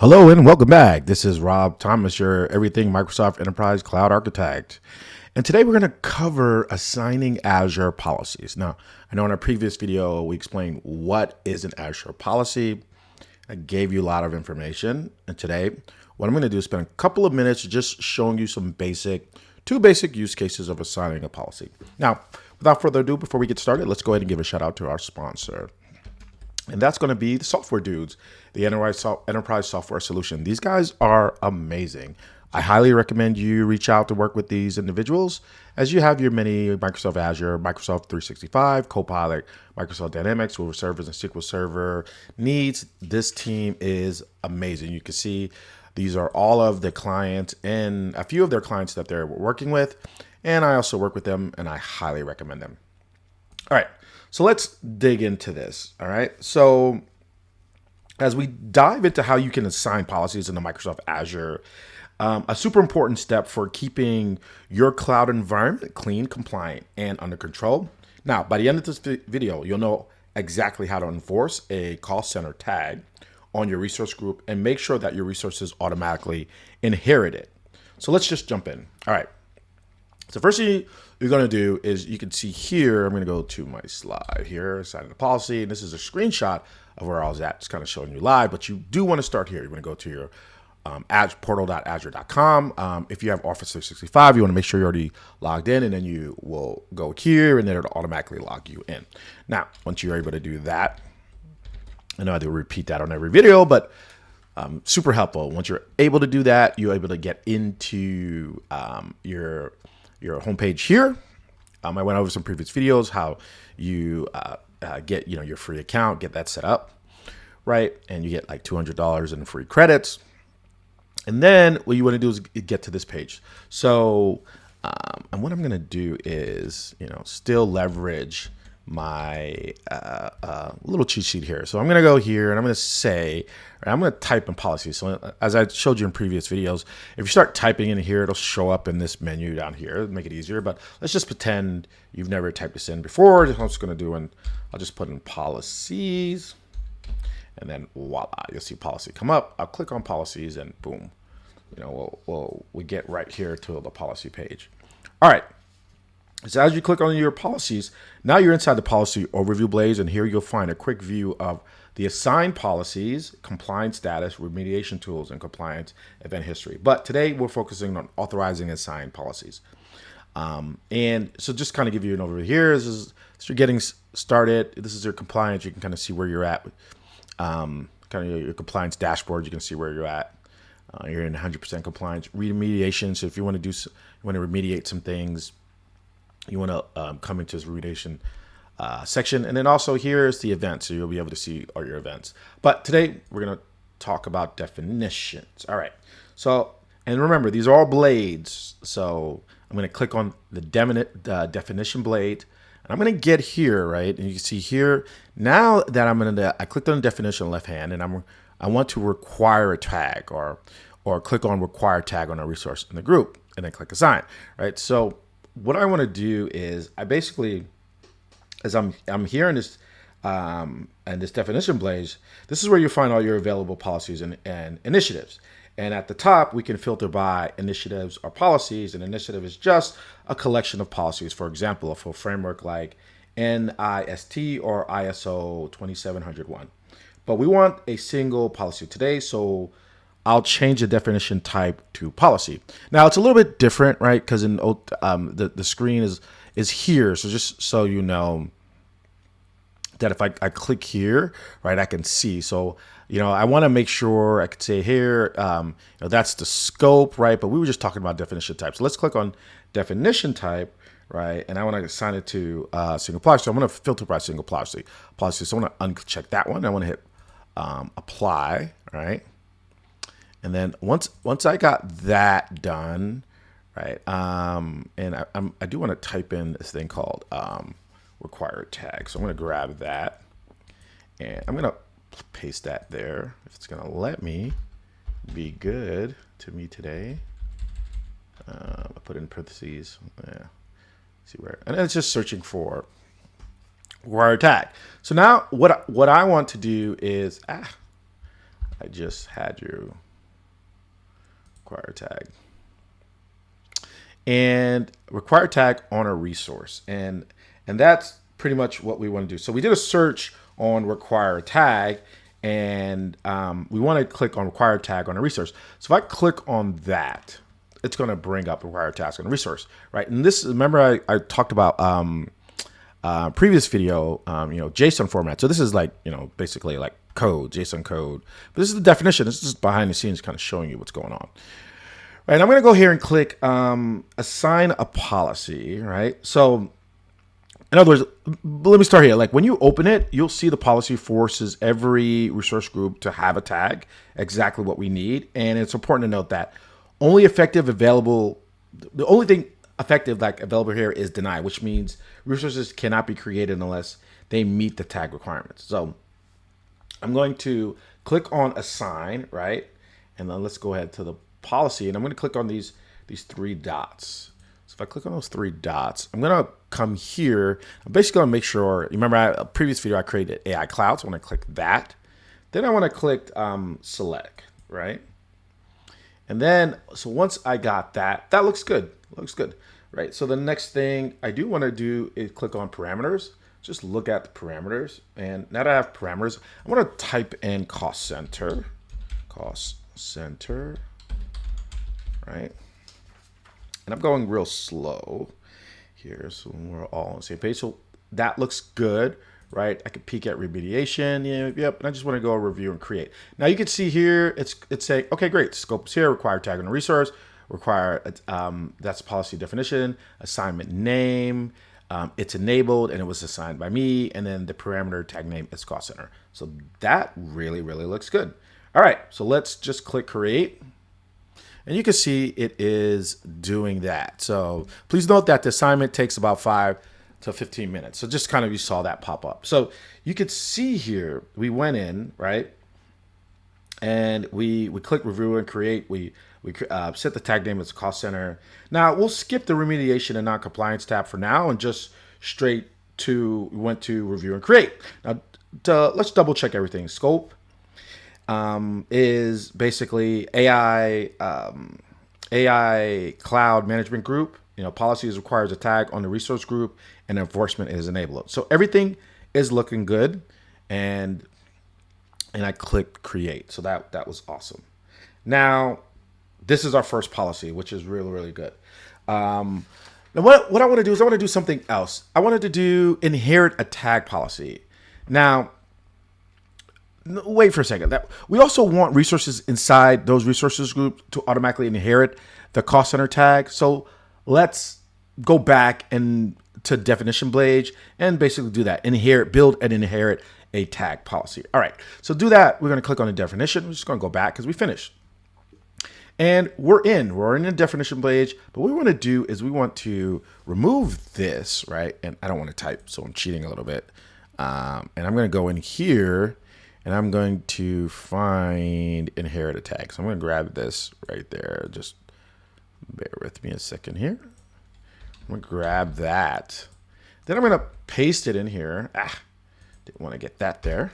Hello and welcome back. This is Rob Thomas, your Everything Microsoft Enterprise Cloud Architect. And today we're going to cover assigning Azure policies. Now, I know in our previous video, we explained what is an Azure policy. I gave you a lot of information. And today, what I'm going to do is spend a couple of minutes just showing you two basic use cases of assigning a policy. Now, without further ado, before we get started, let's go ahead and give a shout out to our sponsor. And that's going to be the software dudes, the Enterprise Software Solution. These guys are amazing. I highly recommend you reach out to work with these individuals as you have your many Microsoft Azure, Microsoft 365, Copilot, Microsoft Dynamics, Web Servers, and SQL Server needs. This team is amazing. You can see these are all of the clients and a few of their clients that they're working with. And I also work with them and I highly recommend them. All right. So let's dig into this, all right? So as we dive into how you can assign policies into Microsoft Azure, a super important step for keeping your cloud environment clean, compliant, and under control. Now, by the end of this video, you'll know exactly how to enforce a call center tag on your resource group and make sure that your resources automatically inherit it. So let's just jump in. All right. So first thing you're going to do is you can see here, I'm going to go to my slide here, assigning the policy. And this is a screenshot of where I was at. It's kind of showing you live, but you do want to start here. You're going to go to your portal.azure.com. If you have Office 365, you want to make sure you're already logged in, and then you will go here and then it'll automatically log you in. Now, once you're able to do that, I know I do repeat that on every video, but super helpful. Once you're able to do that, you're able to get into your homepage here. I went over some previous videos, how you get your free account, get that set up, right? And you get like $200 in free credits. And then what you want to do is get to this page. So, and what I'm going to do is, still leverage my little cheat sheet here. So I'm going to go here and I'm going to say, I'm going to type in policy. So as I showed you in previous videos, if you start typing in here, it'll show up in this menu down here. It'll make it easier, but let's just pretend you've never typed this in before. That's what I'm just going to do, and I'll just put in policies, and then voila, you'll see policy come up. I'll click on policies and boom, we get right here to the policy page. All right. So as you click on your policies, now you're inside the policy overview blaze, and here you'll find a quick view of the assigned policies, compliance status, remediation tools, and compliance event history. But today we're focusing on authorizing assigned policies. And so just kind of give you an overview here. As you're getting started, this is your compliance. You can kind of see where you're at. Kind of your compliance dashboard, you can see where you're at. You're in 100% compliance. Remediation, so if you want to remediate some things, you want to come into this remediation section. And then also here's the events, so you'll be able to see all your events. But today we're going to talk about definitions. All right. So, and remember, these are all blades. So I'm going to click on the definition blade, and I'm going to get here, right? And you can see here, now that I clicked on the definition left hand, and I want to require a tag or click on require tag on a resource in the group, and then click assign, right? So what I want to do is I basically, as I'm here in this definition blaze, this is where you find all your available policies and initiatives. And at the top, we can filter by initiatives or policies. An initiative is just a collection of policies. For example, a full framework like NIST or ISO 27001. But we want a single policy today, so I'll change the definition type to policy. Now it's a little bit different, right? Because in the screen is here, so just so you know that if I click here, right, I can see. So I want to make sure I could say here, that's the scope, right? But we were just talking about definition type. So let's click on definition type, right? And I want to assign it to single policy. So I'm going to filter by single policy. So I want to uncheck that one. I want to hit apply, right? And then once I got that done, right, and I do want to type in this thing called required tag. So I'm going to grab that, and I'm going to paste that there. If it's going to let me be good to me today, I put in parentheses. Yeah, see where, and it's just searching for required tag. So now what I want to do is I just had you require tag and require tag on a resource. And that's pretty much what we want to do. So we did a search on require tag, and we want to click on require tag on a resource. So if I click on that, it's going to bring up require tags on a resource, right? And this, remember I talked about previous video, JSON format. So this is like, basically like code, JSON code. But this is the definition. This is just behind the scenes kind of showing you what's going on. Right, I'm going to go here and click assign a policy, right? So in other words, let me start here. Like when you open it, you'll see the policy forces every resource group to have a tag, exactly what we need. And it's important to note that the only thing effective like available here is deny, which means resources cannot be created unless they meet the tag requirements. So I'm going to click on assign, right? And then let's go ahead to the policy, and I'm going to click on these three dots. So if I click on those three dots, I'm going to come here. I'm basically going to make sure, remember a previous video I created AI Cloud, so I want to click that. Then I want to click select, right? And then, so once I got that, that looks good. Looks good, right? So the next thing I do want to do is click on parameters. Just look at the parameters. And now that I have parameters, I want to type in cost center, right? And I'm going real slow here, so we're all on the same page. So that looks good, right? I can peek at remediation. Yeah, yep. And I just want to go review and create. Now you can see here, it's saying, okay, great. Scope is here. Require tag on a resource. Require that's policy definition. Assignment name. It's enabled and it was assigned by me. And then the parameter tag name is cost center. So that really, really looks good. All right. So let's just click create. And you can see it is doing that. So please note that the assignment takes about 5 to 15 minutes. So just kind of you saw that pop up. So you could see here, we went in, right? And we click review and create. We set the tag name as cost center. Now we'll skip the remediation and non-compliance tab for now and just straight to, we went to review and create. Now let's double check everything. Scope is basically AI cloud management group. Policies requires a tag on the resource group, and enforcement is enabled. So everything is looking good, and I clicked create. So that was awesome. Now this is our first policy, which is really, really good. Now what I want to do is I want to do something else. I wanted to do inherit a tag policy. Now wait for a second. That we also want resources inside those resources groups to automatically inherit the cost center tag. So let's go back and to definition page and basically do that. Build and inherit a tag policy. All right. So do that. We're going to click on the definition. We're just going to go back because we finished. And we're in the definition page. But what we want to do is we want to remove this, right? And I don't want to type, so I'm cheating a little bit. And I'm going to go in here. And I'm going to find inherit a tag. So I'm going to grab this right there. Just bear with me a second here. I'm going to grab that. Then I'm going to paste it in here. Didn't want to get that there.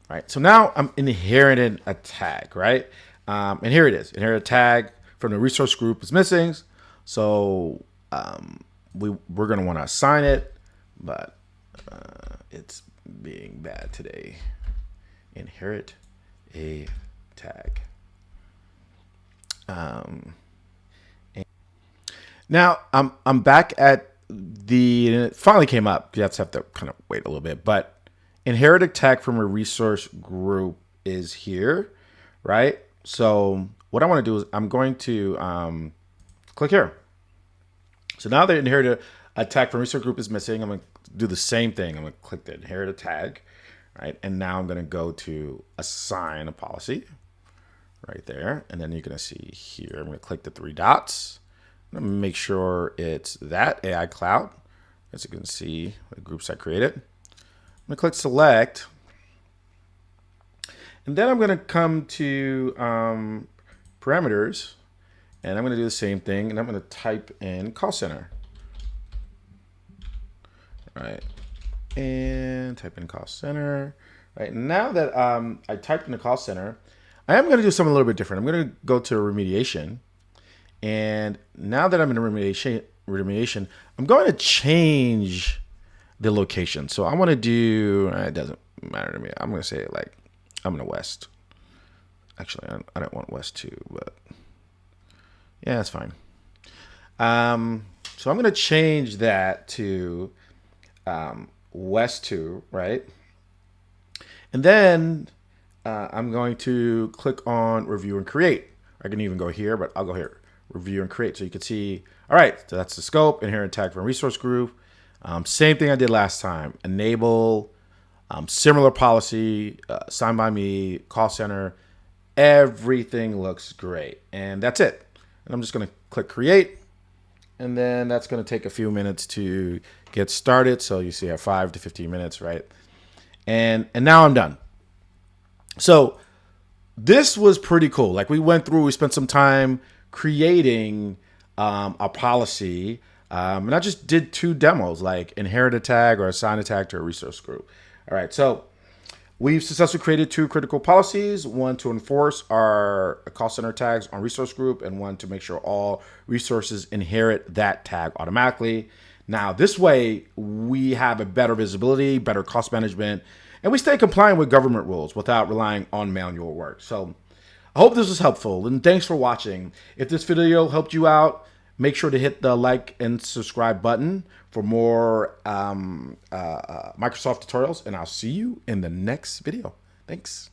All right. So now I'm inheriting a tag, right? And here it is. Inherit a tag from the resource group is missing. So we're going to want to assign it, but it's being bad today. Inherit a tag. Now I'm back at and it finally came up. You have to kind of wait a little bit, but inherit a tag from a resource group is here, right? So what I want to do is I'm going to click here. So now the inherit a tag from resource group is missing. I'm going to do the same thing. I'm going to click the inherit a tag, right? And now I'm going to go to assign a policy right there. And then you're going to see here, I'm going to click the three dots. I'm going to make sure it's that AI Cloud. As you can see, the groups I created. I'm going to click select. And then I'm going to come to parameters. And I'm going to do the same thing. And I'm going to type in call center. Right. And type in cost center. Right now that I typed in the call center, I am going to do something a little bit different. I'm going to go to remediation, and now that I'm in remediation, I'm going to change the location. So I want to do. It doesn't matter to me. I'm going to say like I'm in the west. Actually, I don't want west too, but yeah, that's fine. So I'm going to change that to west 2, right? And then I'm going to click on review and create. I can even go here, but I'll go here, review and create. So you can see, all right, so that's the scope, inherent tag from resource group. Same thing I did last time, enable, similar policy, signed by me, call center, everything looks great. And that's it. And I'm just going to click create. And then that's going to take a few minutes to get started. So you see I have 5 to 15 minutes, right? And now I'm done. So this was pretty cool. Like we spent some time creating a policy. And I just did 2 demos, like inherit a tag or assign a tag to a resource group. All right, so we've successfully created 2 critical policies, one to enforce our call center tags on resource group and one to make sure all resources inherit that tag automatically. Now, this way we have a better visibility, better cost management, and we stay compliant with government rules without relying on manual work. So I hope this was helpful, and thanks for watching. If this video helped you out, make sure to hit the like and subscribe button for more Microsoft tutorials, and I'll see you in the next video. Thanks.